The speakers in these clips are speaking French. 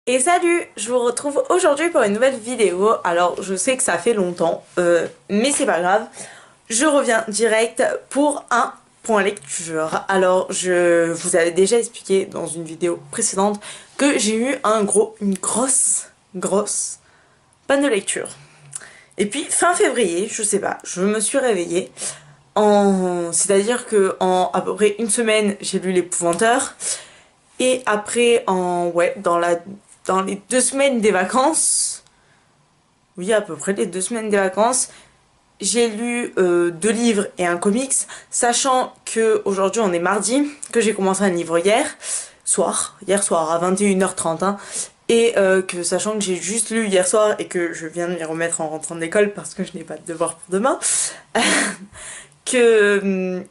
Et salut, je vous retrouve aujourd'hui pour une nouvelle vidéo. Alors je sais que ça fait longtemps, mais c'est pas grave. Je reviens direct pour un point lecture. Alors je vous avais déjà expliqué dans une vidéo précédente que j'ai eu une grosse panne de lecture. Et puis fin février, je sais pas, je me suis réveillée. C'est-à-dire que en à peu près une semaine, j'ai lu L'Épouvanteur. Et après, dans les 2 semaines des vacances, oui, à peu près les 2 semaines des vacances, j'ai lu 2 livres et un comics, sachant que aujourd'hui on est mardi, que j'ai commencé un livre hier soir à 21h30, hein, et que sachant que j'ai juste lu hier soir et que je viens de m'y remettre en rentrant de l'école parce que je n'ai pas de devoir pour demain, que,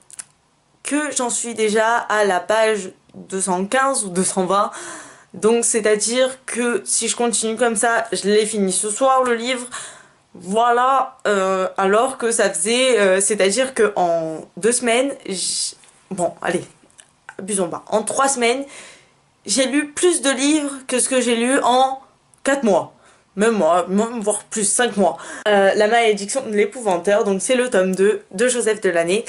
que j'en suis déjà à la page 215 ou 220. Donc c'est-à-dire que si je continue comme ça, je l'ai fini ce soir le livre. Voilà, alors que ça faisait... c'est-à-dire que en 2 semaines... Bon, allez, abusons pas. En 3 semaines, j'ai lu plus de livres que ce que j'ai lu en 4 mois. Même moi, voire plus, 5 mois. La malédiction de l'épouvanteur, donc c'est le tome 2 de Joseph Delaney.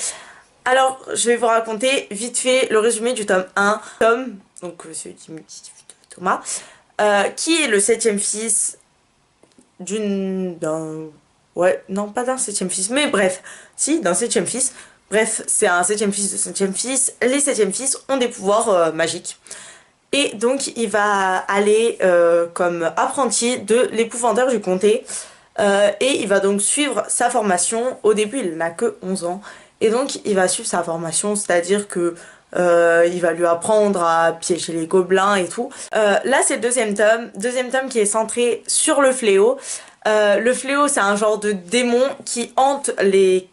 Alors, je vais vous raconter vite fait le résumé du tome 1. Tom, donc celui qui me dit Thomas, qui est le septième fils d'un... Ouais, non, pas d'un septième fils, mais bref, si, d'un septième fils. Bref, c'est un septième fils de septième fils. Les septièmes fils ont des pouvoirs magiques. Et donc, il va aller comme apprenti de l'épouvanteur du comté. Et il va donc suivre sa formation. Au début, il n'a que 11 ans. Et donc, il va suivre sa formation, c'est-à-dire que il va lui apprendre à piéger les gobelins et tout. Là, c'est le deuxième tome qui est centré sur le fléau. Le fléau, c'est un genre de démon qui hante les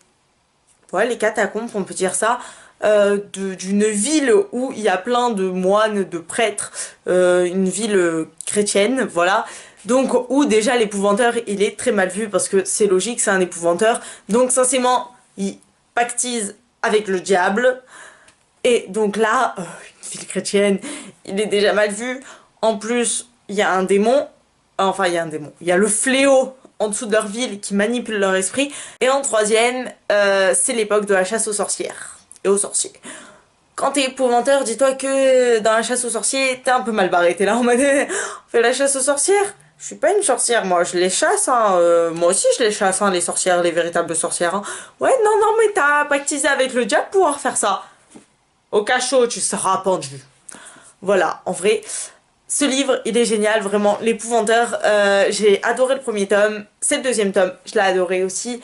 catacombes, on peut dire ça, d'une ville où il y a plein de moines, de prêtres, une ville chrétienne, voilà. Donc, où déjà l'épouvanteur, il est très mal vu parce que c'est logique, c'est un épouvanteur. Donc, sincèrement, il pactise avec le diable. Et donc là, une ville chrétienne, il est déjà mal vu. En plus, il y a un démon. Enfin, il y a un démon. Il y a le fléau en dessous de leur ville qui manipule leur esprit. Et en troisième, c'est l'époque de la chasse aux sorcières et aux sorciers. Quand t'es épouvanteur, dis-toi que dans la chasse aux sorciers, t'es un peu mal barré. T'es là en mode, on fait la chasse aux sorcières. Je suis pas une sorcière, moi, je les chasse, hein. Moi aussi, je les chasse, hein, les sorcières, les véritables sorcières, hein. Ouais, non, non, mais t'as pactisé avec le diable pour pouvoir faire ça. Au cachot, tu seras pendu. Voilà, en vrai, ce livre, il est génial, vraiment, l'épouvanteur. J'ai adoré le premier tome, c'est le deuxième tome, je l'ai adoré aussi.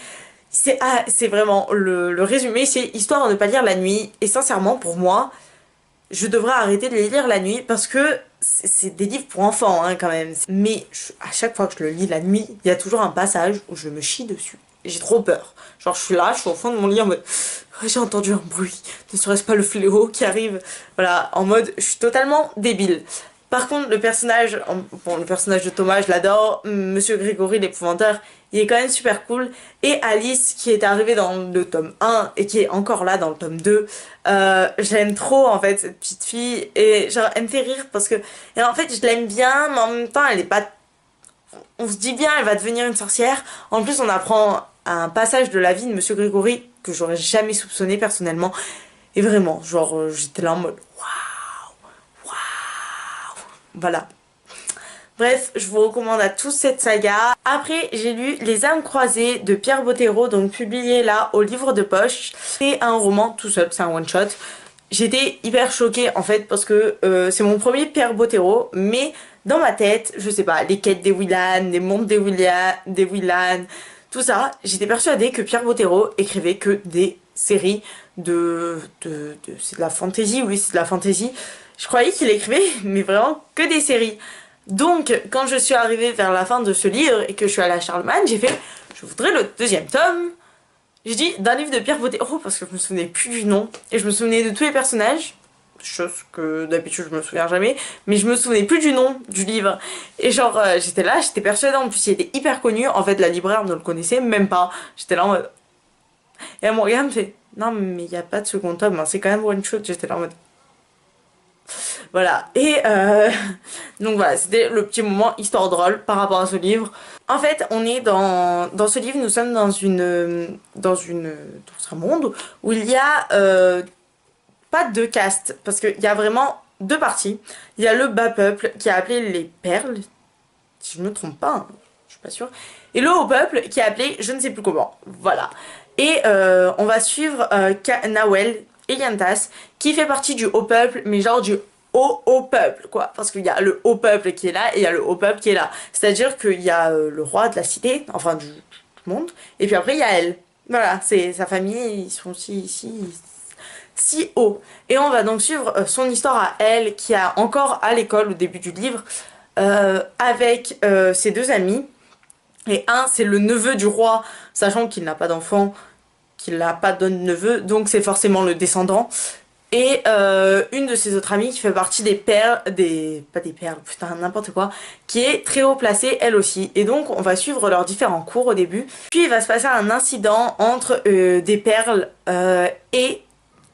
C'est vraiment le résumé, c'est histoire de ne pas lire la nuit. Et sincèrement, pour moi, je devrais arrêter de les lire la nuit parce que c'est des livres pour enfants, hein, quand même. Mais à chaque fois que je le lis la nuit, il y a toujours un passage où je me chie dessus. J'ai trop peur. Genre, je suis là, je suis au fond de mon lit en mode... Oh, j'ai entendu un bruit. Ne serait-ce pas le fléau qui arrive? Voilà, en mode, je suis totalement débile. Par contre, bon, le personnage de Thomas, je l'adore. Monsieur Grégory, l'épouvanteur, il est quand même super cool. Et Alice, qui est arrivée dans le tome 1 et qui est encore là dans le tome 2. J'aime trop, en fait, cette petite fille. Et genre, elle me fait rire parce que... Et en fait, je l'aime bien, mais en même temps, elle est pas... On se dit bien, elle va devenir une sorcière. En plus, on apprend un passage de la vie de Monsieur Grégory que j'aurais jamais soupçonné personnellement. Et vraiment, genre, j'étais là en mode waouh, waouh. Voilà. Bref, je vous recommande à tous cette saga. Après, j'ai lu Les âmes croisées de Pierre Bottero, donc publié là au livre de poche. C'est un roman tout seul, c'est un one-shot. J'étais hyper choquée en fait parce que c'est mon premier Pierre Bottero, mais dans ma tête, je sais pas, les quêtes des Willan, les mondes des Willan, tout ça, j'étais persuadée que Pierre Bottero écrivait que des séries c'est de la fantasy, oui c'est de la fantasy. Je croyais qu'il écrivait, mais vraiment que des séries. Donc, quand je suis arrivée vers la fin de ce livre et que je suis allée à Charlemagne, j'ai fait, je voudrais le deuxième tome. J'ai dit d'un livre de Pierre Bottero parce que je me souvenais plus du nom et je me souvenais de tous les personnages, chose que d'habitude je me souviens jamais, mais je me souvenais plus du nom du livre. Et genre j'étais là, j'étais persuadée, en plus il était hyper connu, en fait la libraire ne le connaissait même pas. J'étais là en mode... Et elle me regarde, me fait non mais il n'y a pas de second tome, hein, c'est quand même one shot. J'étais là en mode... Voilà, et donc voilà, c'était le petit moment histoire drôle par rapport à ce livre. En fait, on est dans ce livre, nous sommes dans un monde où il y a pas deux castes, parce qu'il y a vraiment deux parties. Il y a le bas peuple qui est appelé les perles, si je ne me trompe pas, hein, je suis pas sûre, et le haut peuple qui est appelé je ne sais plus comment, voilà. Et on va suivre Nawel et Yantas, qui fait partie du haut peuple, mais genre du haut peuple, quoi. Parce qu'il y a le haut peuple qui est là, et il y a le haut peuple qui est là. C'est-à-dire qu'il y a le roi de la cité, enfin du monde, et puis après il y a elle. Voilà, c'est sa famille, ils sont si haut. Et on va donc suivre son histoire à elle, qui est encore à l'école au début du livre, avec ses deux amis. Et un, c'est le neveu du roi, sachant qu'il n'a pas d'enfant, qu'il n'a pas de neveu, donc c'est forcément le descendant. Et une de ses autres amies qui fait partie des perles, pas des perles, putain, n'importe quoi, qui est très haut placée elle aussi. Et donc on va suivre leurs différents cours au début. Puis il va se passer un incident entre des perles et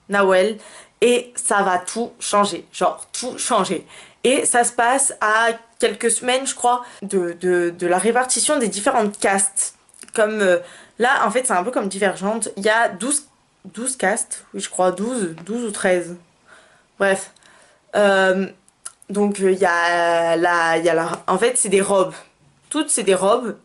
Nawel, et ça va tout changer, genre tout changer. Et ça se passe à quelques semaines, je crois, de la répartition des différentes castes. Comme là, en fait, c'est un peu comme Divergente. Il y a 12 castes, oui, je crois, 12 ou 13. Bref. Donc, il y a en fait, c'est des robes. Toutes, c'est des robes.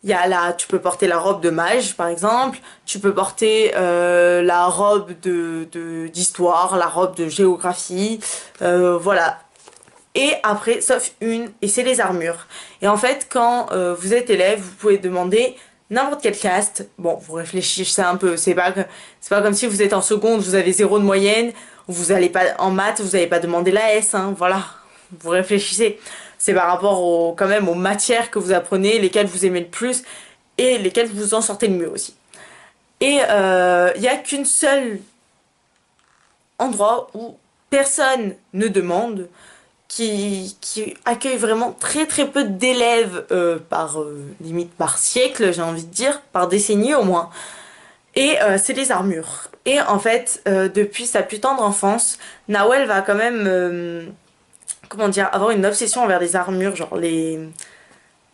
Il y a tu peux porter la robe de mage par exemple, tu peux porter la robe d'histoire, la robe de géographie, voilà. Et après, sauf une, et c'est les armures. Et en fait, quand vous êtes élève, vous pouvez demander n'importe quelle caste. Bon, vous réfléchissez un peu, c'est pas comme si vous êtes en seconde, vous avez 0 de moyenne, vous allez pas, en maths, vous n'allez pas demander la S, hein, voilà. Vous réfléchissez. C'est par rapport quand même aux matières que vous apprenez, lesquelles vous aimez le plus et lesquelles vous en sortez le mieux aussi. Et il n'y a qu'une seule endroit où personne ne demande, qui accueille vraiment très très peu d'élèves limite par siècle, j'ai envie de dire, par décennie au moins. Et c'est les armures. Et en fait, depuis sa plus tendre enfance, Nawel va quand même comment dire, avoir une obsession envers les armures, genre les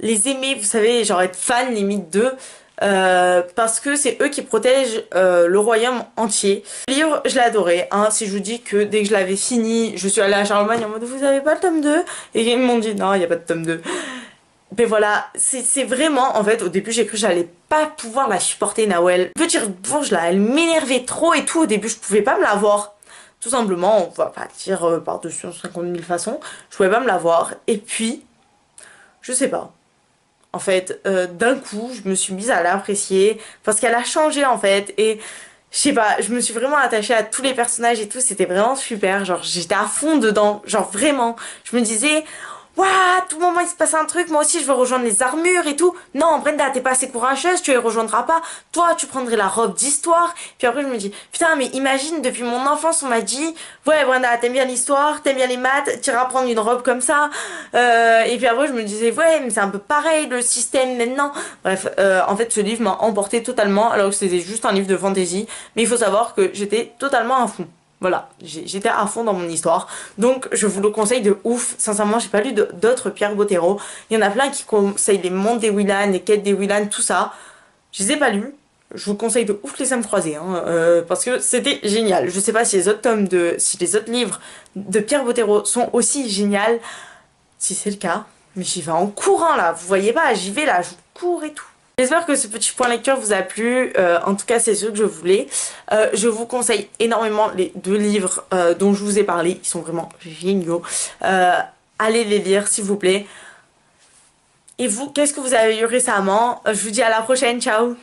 aimer, vous savez, genre être fan limite d'eux, parce que c'est eux qui protègent le royaume entier. Le livre, je l'ai adoré, hein, si je vous dis que dès que je l'avais fini, je suis allée à Charlemagne en mode vous avez pas le tome 2? Et ils m'ont dit non, il n'y a pas de tome 2. Mais voilà, c'est vraiment, en fait, au début j'ai cru que j'allais pas pouvoir la supporter, Nawel. Petite bourge là, elle m'énervait trop et tout, au début je pouvais pas me la voir. Tout simplement, on va pas dire par-dessus 50 000 façons, je pouvais pas me la voir. Et puis, je sais pas. En fait, d'un coup, je me suis mise à l'apprécier parce qu'elle a changé en fait. Et je sais pas, je me suis vraiment attachée à tous les personnages et tout, c'était vraiment super. Genre, j'étais à fond dedans, genre vraiment. Je me disais, waouh, à tout moment il se passe un truc, moi aussi je veux rejoindre les armures et tout. Non, Brenda, t'es pas assez courageuse, tu les rejoindras pas. Toi, tu prendrais la robe d'histoire. Puis après, je me dis, putain, mais imagine, depuis mon enfance, on m'a dit, ouais, Brenda, t'aimes bien l'histoire, t'aimes bien les maths, t'iras prendre une robe comme ça. Et puis après, je me disais, ouais, mais c'est un peu pareil, le système maintenant. Bref, en fait, ce livre m'a emporté totalement, alors que c'était juste un livre de fantasy. Mais il faut savoir que j'étais totalement à fond. Voilà, j'étais à fond dans mon histoire, donc je vous le conseille de ouf. Sincèrement, j'ai pas lu d'autres Pierre Bottero. Il y en a plein qui conseillent les mondes des Willan, les quêtes des Willan, tout ça. Je les ai pas lus. Je vous conseille de ouf les âmes croisées, hein, parce que c'était génial. Je sais pas si les autres si les autres livres de Pierre Bottero sont aussi géniaux. Si c'est le cas, mais j'y vais en courant là. Vous voyez pas, j'y vais là, je cours et tout. J'espère que ce petit point lecture vous a plu, en tout cas c'est ce que je voulais. Je vous conseille énormément les deux livres dont je vous ai parlé, ils sont vraiment géniaux. Allez les lire s'il vous plaît. Et vous, qu'est-ce que vous avez lu récemment? Je vous dis à la prochaine, ciao!